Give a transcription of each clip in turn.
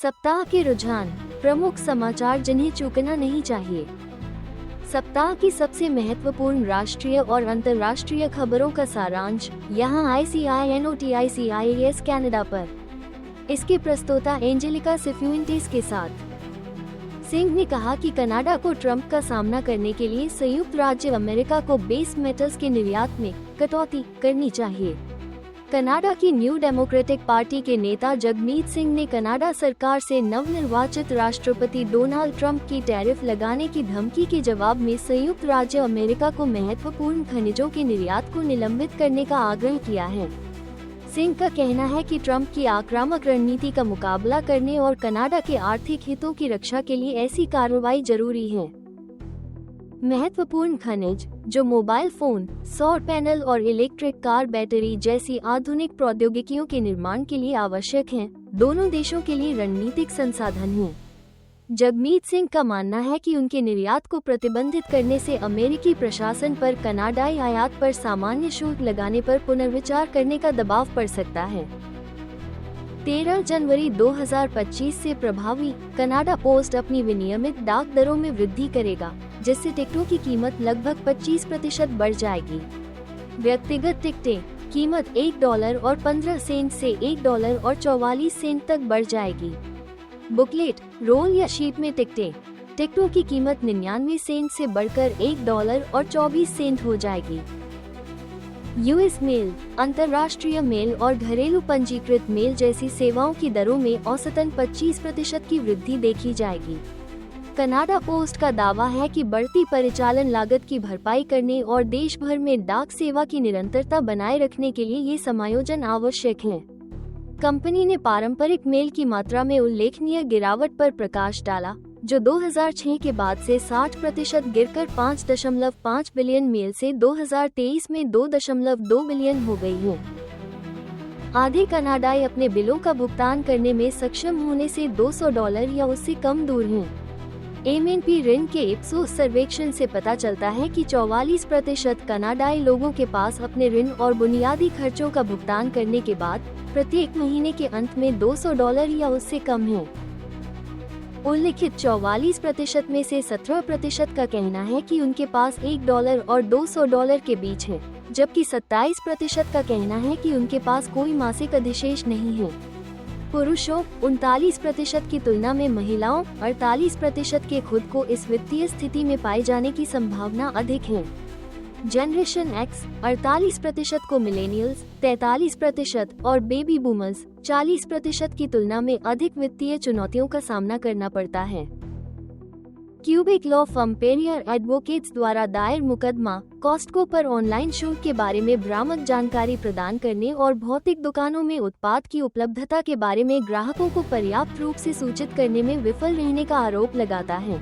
सप्ताह के रुझान, प्रमुख समाचार जिन्हें चूकना नहीं चाहिए। सप्ताह की सबसे महत्वपूर्ण राष्ट्रीय और अंतर्राष्ट्रीय खबरों का सारांश यहाँ ICINOTICIAS कनाडा पर। इसके प्रस्तोता एंजेलिका सिफ्यूइंटेस के साथ। सिंह ने कहा कि कनाडा को ट्रंप का सामना करने के लिए संयुक्त राज्य अमेरिका को बेस मेटल्स के निर्यात में कटौती करनी चाहिए। कनाडा की न्यू डेमोक्रेटिक पार्टी के नेता जगमीत सिंह ने कनाडा सरकार से नवनिर्वाचित राष्ट्रपति डोनाल्ड ट्रंप की टैरिफ लगाने की धमकी के जवाब में संयुक्त राज्य अमेरिका को महत्वपूर्ण खनिजों के निर्यात को निलंबित करने का आग्रह किया है। सिंह का कहना है कि ट्रंप की आक्रामक रणनीति का मुकाबला करने और कनाडा के आर्थिक हितों की रक्षा के लिए ऐसी कार्रवाई जरूरी है। महत्वपूर्ण खनिज जो मोबाइल फोन, सौर पैनल और इलेक्ट्रिक कार बैटरी जैसी आधुनिक प्रौद्योगिकियों के निर्माण के लिए आवश्यक हैं, दोनों देशों के लिए रणनीतिक संसाधन हैं। जगमीत सिंह का मानना है कि उनके निर्यात को प्रतिबंधित करने से अमेरिकी प्रशासन पर कनाडाई आयात पर सामान्य शुल्क लगाने पर पुनर्विचार करने का दबाव पड़ सकता है। 13 जनवरी 2025 से प्रभावी कनाडा पोस्ट अपनी विनियमित डाक दरों में वृद्धि करेगा, जिससे टिकटों की कीमत लगभग 25% बढ़ जाएगी। व्यक्तिगत टिकटें कीमत $1 और 15 सेंट से $1 और 44 सेंट तक बढ़ जाएगी। बुकलेट, रोल या शीट में टिकटों की कीमत 99 सेंट से बढ़कर $1 और 24 सेंट हो जाएगी। यूएस मेल, अंतर्राष्ट्रीय मेल और घरेलू पंजीकृत मेल जैसी सेवाओं की दरों में औसतन 25% की वृद्धि देखी जाएगी। कनाडा पोस्ट का दावा है कि बढ़ती परिचालन लागत की भरपाई करने और देश भर में डाक सेवा की निरंतरता बनाए रखने के लिए ये समायोजन आवश्यक है। कंपनी ने पारंपरिक मेल की मात्रा में उल्लेखनीय गिरावट पर प्रकाश डाला, जो 2006 के बाद से 60% गिरकर 5.5 बिलियन मेल से 2023 में 2.2 बिलियन हो गई है। आधे कनाडाई अपने बिलों का भुगतान करने में सक्षम होने से $200 या उससे कम दूर हैं। MNP ऋण के इप्सोस सर्वेक्षण से पता चलता है कि 44% कनाडाई लोगों के पास अपने ऋण और बुनियादी खर्चों का भुगतान करने के बाद प्रत्येक महीने के अंत में $200 या उससे कम है। उल्लिखित 44% में से 17% का कहना है कि उनके पास $1 और $200 के बीच है, जबकि 27% का कहना है कि उनके पास कोई मासिक अधिशेष नहीं है। पुरुषों 39% की तुलना में महिलाओं 48% के खुद को इस वित्तीय स्थिति में पाए जाने की संभावना अधिक है। जनरेशन X 48% को मिलेनियल्स 43% और बेबी बूमर्स 40% की तुलना में अधिक वित्तीय चुनौतियों का सामना करना पड़ता है। Cubic law firm Periyar advocates द्वारा दायर मुकदमा कॉस्टको पर ऑनलाइन शुल्क के बारे में भ्रामक जानकारी प्रदान करने और भौतिक दुकानों में उत्पाद की उपलब्धता के बारे में ग्राहकों को पर्याप्त रूप से सूचित करने में विफल रहने का आरोप लगाता है।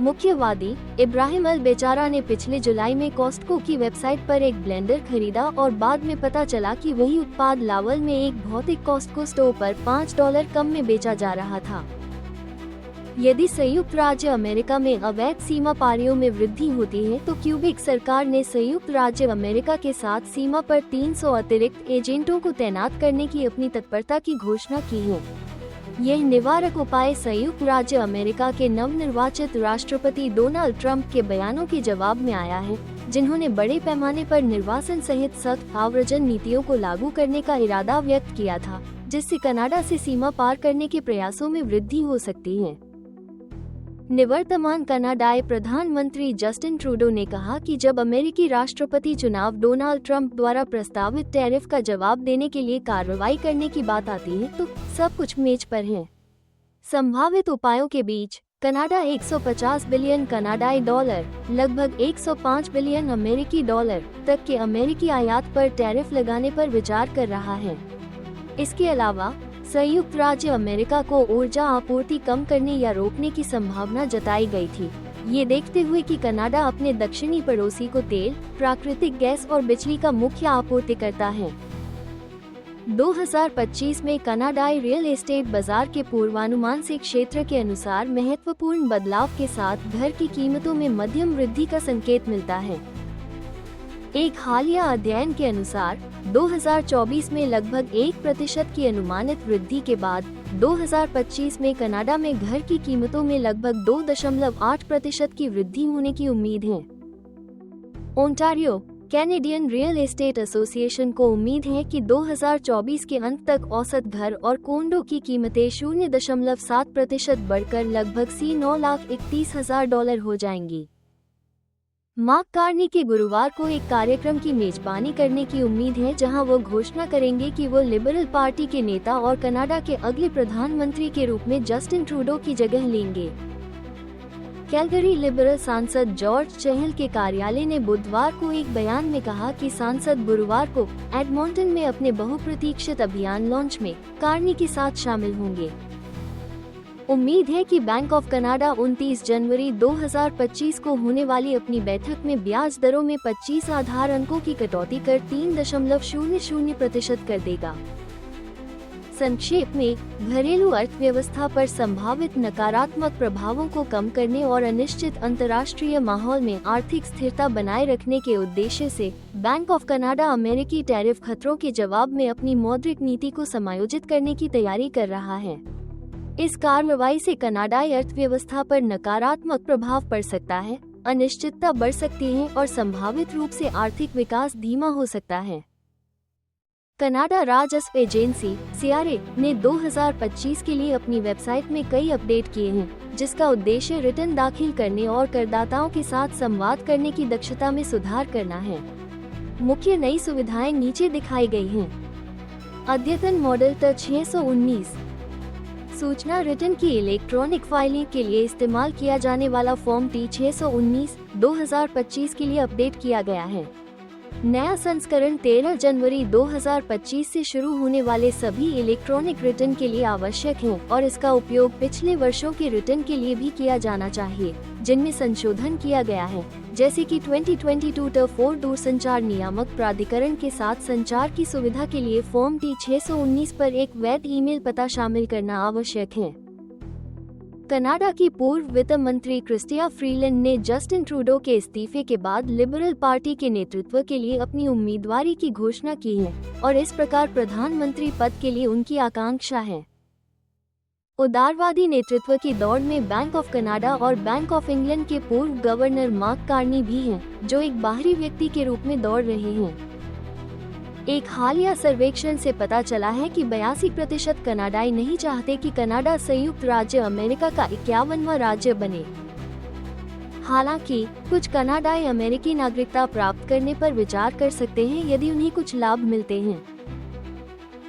मुख्य वादी इब्राहिम अल बेचारा ने पिछले जुलाई में कॉस्टको की वेबसाइट पर एक ब्लेंडर खरीदा और बाद में पता चला कि वही उत्पाद लावल में एक भौतिक कॉस्टको स्टोर पर $5 कम में बेचा जा रहा था। यदि संयुक्त राज्य अमेरिका में अवैध सीमा पारियों में वृद्धि होती है तो क्यूबेक सरकार ने संयुक्त राज्य अमेरिका के साथ सीमा पर 300 अतिरिक्त एजेंटों को तैनात करने की अपनी तत्परता की घोषणा की है। यह निवारक उपाय संयुक्त राज्य अमेरिका के नवनिर्वाचित राष्ट्रपति डोनाल्ड ट्रंप के बयानों के जवाब में आया है, जिन्होंने बड़े पैमाने पर निर्वासन सहित सख्त आव्रजन नीतियों को लागू करने का इरादा व्यक्त किया था, जिससे कनाडा से सीमा पार करने के प्रयासों में वृद्धि हो सकती है। निवर्तमान कनाडाई प्रधानमंत्री जस्टिन ट्रूडो ने कहा कि जब अमेरिकी राष्ट्रपति चुनाव डोनाल्ड ट्रंप द्वारा प्रस्तावित टैरिफ का जवाब देने के लिए कार्रवाई करने की बात आती है तो सब कुछ मेज पर है। संभावित उपायों के बीच कनाडा 150 बिलियन कनाडाई डॉलर लगभग 105 बिलियन अमेरिकी डॉलर तक के अमेरिकी आयात पर टैरिफ लगाने पर विचार कर रहा है। इसके अलावा संयुक्त राज्य अमेरिका को ऊर्जा आपूर्ति कम करने या रोकने की संभावना जताई गई थी, ये देखते हुए कि कनाडा अपने दक्षिणी पड़ोसी को तेल, प्राकृतिक गैस और बिजली का मुख्य आपूर्तिकर्ता है। 2025 में कनाडाई रियल एस्टेट बाजार के पूर्वानुमान से क्षेत्र के अनुसार महत्वपूर्ण बदलाव के साथ घर की कीमतों में मध्यम वृद्धि का संकेत मिलता है। एक हालिया अध्ययन के अनुसार 2024 में लगभग 1% की अनुमानित वृद्धि के बाद 2025 में कनाडा में घर की कीमतों में लगभग 2.8% की वृद्धि होने की उम्मीद है। Ontario Canadian real estate association को उम्मीद है कि 2024 के अंत तक औसत घर और कोंडो की कीमतें 0.7% बढ़कर लगभग $9,31,000 हो जाएंगी। मार्क कार्नी के गुरुवार को एक कार्यक्रम की मेजबानी करने की उम्मीद है जहां वो घोषणा करेंगे कि वो लिबरल पार्टी के नेता और कनाडा के अगले प्रधानमंत्री के रूप में जस्टिन ट्रूडो की जगह लेंगे। कैलगरी लिबरल सांसद जॉर्ज चहल के कार्यालय ने बुधवार को एक बयान में कहा कि सांसद गुरुवार को एडमॉन्टन में अपने बहुप्रतीक्षित अभियान लॉन्च में कार्नी के साथ शामिल होंगे। उम्मीद है कि बैंक ऑफ कनाडा 29 जनवरी 2025 को होने वाली अपनी बैठक में ब्याज दरों में 25 आधार अंकों की कटौती कर 3.00% कर देगा। संक्षेप में, घरेलू अर्थव्यवस्था पर संभावित नकारात्मक प्रभावों को कम करने और अनिश्चित अंतर्राष्ट्रीय माहौल में आर्थिक स्थिरता बनाए रखने के उद्देश्य से बैंक ऑफ कनाडा अमेरिकी टैरिफ खतरों के जवाब में अपनी मौद्रिक नीति को समायोजित करने की तैयारी कर रहा है। इस कार्रवाई से कनाडाई अर्थव्यवस्था पर नकारात्मक प्रभाव पड़ सकता है, अनिश्चितता बढ़ सकती है और संभावित रूप से आर्थिक विकास धीमा हो सकता है। कनाडा राजस्व एजेंसी (सीआरए) ने 2025 के लिए अपनी वेबसाइट में कई अपडेट किए हैं, जिसका उद्देश्य रिटर्न दाखिल करने और करदाताओं के साथ संवाद करने की दक्षता में सुधार करना है। मुख्य नई सुविधाएं नीचे दिखाई गई हैं। अद्यतन मॉडल T619 सूचना रिटर्न की इलेक्ट्रॉनिक फाइलिंग के लिए इस्तेमाल किया जाने वाला फॉर्म T619 2025 के लिए अपडेट किया गया है। नया संस्करण 13 जनवरी 2025 से शुरू होने वाले सभी इलेक्ट्रॉनिक रिटर्न के लिए आवश्यक है और इसका उपयोग पिछले वर्षों के रिटर्न के लिए भी किया जाना चाहिए, जिनमें संशोधन किया गया है, जैसे कि 2022 T4 दूरसंचार नियामक प्राधिकरण के साथ संचार की सुविधा के लिए फॉर्म T619 पर एक वैध ईमेल पता शामिल करना आवश्यक है। कनाडा की पूर्व वित्त मंत्री क्रिस्टिया फ्रीलैंड ने जस्टिन ट्रूडो के इस्तीफे के बाद लिबरल पार्टी के नेतृत्व के लिए अपनी उम्मीदवारी की घोषणा की है और इस प्रकार प्रधानमंत्री पद के लिए उनकी आकांक्षा है। उदारवादी नेतृत्व की दौड़ में बैंक ऑफ कनाडा और बैंक ऑफ इंग्लैंड के पूर्व गवर्नर मार्क कार्नी भी हैं, जो एक बाहरी व्यक्ति के रूप में दौड़ रहे हैं। एक हालिया सर्वेक्षण से पता चला है कि 82% कनाडाई नहीं चाहते कि कनाडा संयुक्त राज्य अमेरिका का 51वां राज्य बने। हालांकि कुछ कनाडाई अमेरिकी नागरिकता प्राप्त करने पर विचार कर सकते हैं यदि उन्हें कुछ लाभ मिलते हैं।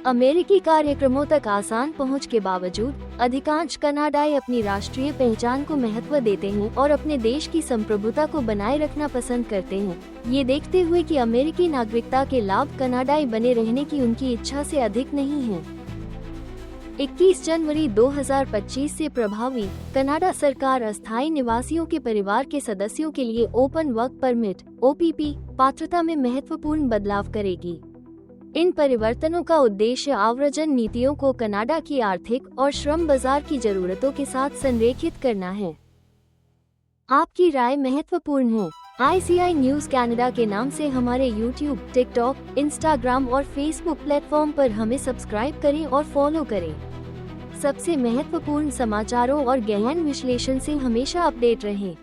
अमेरिकी कार्यक्रमों तक आसान पहुंच के बावजूद अधिकांश कनाडाई अपनी राष्ट्रीय पहचान को महत्व देते हैं और अपने देश की संप्रभुता को बनाए रखना पसंद करते हैं, ये देखते हुए कि अमेरिकी नागरिकता के लाभ कनाडाई बने रहने की उनकी इच्छा से अधिक नहीं है। 21 जनवरी 2025 से प्रभावी कनाडा सरकार अस्थायी निवासियों के परिवार के सदस्यों के लिए ओपन वर्क परमिट (OPP) पात्रता में महत्वपूर्ण बदलाव करेगी। इन परिवर्तनों का उद्देश्य आव्रजन नीतियों को कनाडा की आर्थिक और श्रम बाजार की जरूरतों के साथ संरेखित करना है। आपकी राय महत्वपूर्ण है। ICI न्यूज़ कनाडा के नाम से हमारे YouTube, टिकटॉक, इंस्टाग्राम और फेसबुक प्लेटफॉर्म पर हमें सब्सक्राइब करें और फॉलो करें। सबसे महत्वपूर्ण समाचारों और गहन विश्लेषण से हमेशा अपडेट रहें।